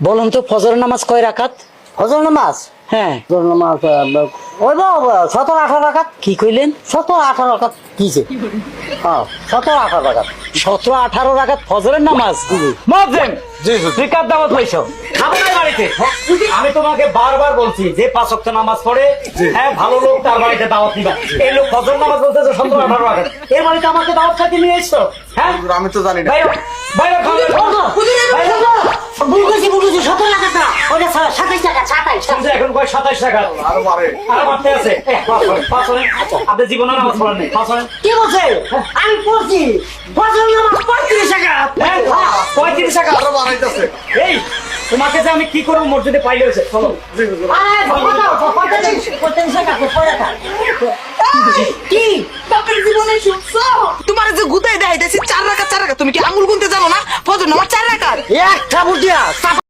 বলুন তো ফজর নামাজ কয় রাকাত? ফজর নামাজ হ্যাঁ ফজর নামাজ ওই 17-18 রাকাত। কি কইলেন? 17-18 রাকাত কিছে? হ্যাঁ 17-18 রাকাত। 17-18 রাকাত ফজরের নামাজ। মুয়াজ্জিন জি হুজুর। তুই কার দাওয়াত লইছো? খাবো না বাড়িতে। আমি তোমাকে বারবার বলছি যে 5 ওয়াক্ত নামাজ পড়ে হ্যাঁ ভালো লোক তার বাড়িতে দাওয়াত দিবা। এই লোক ফজর নামাজ বলতে যে 17-18 রাকাত, এর বাড়িতে আমাকে দাওয়াত খাইতে নিয়ে এসছো? হ্যাঁ হুজুর, আমি তো জানি না। বাইরে বাইরে ভুল করেছি 17 রাকাত না, ওটা 27 টাকা 27। এখন কয় 27 টাকা আরো বাড়ে। আর বাড়তে আছে। পাঁচনে আপনি জীবনে নামাজ পড়েন নাই। পাঁচনে কি বলছে? আমি পড়ছি ফজর নামাজ 35 টাকা। হ্যাঁ 35 টাকা। আরো বাড়াইতেছে। এই তোমাকে যে আমি কি করবো মসজিদে পাইলে হয়েছে চলো। জি হুজুর। আরে 45 টাকা কি বাপের জীবনে শুনছো তোমার যে গুতাই দেখাইতেছি 4 রাকাত 4 রাকাত, তুমি কি আঙ্গুল গুনতে জানো না? ফজর নামাজ 4 রাকাত। একটা বুটিয়া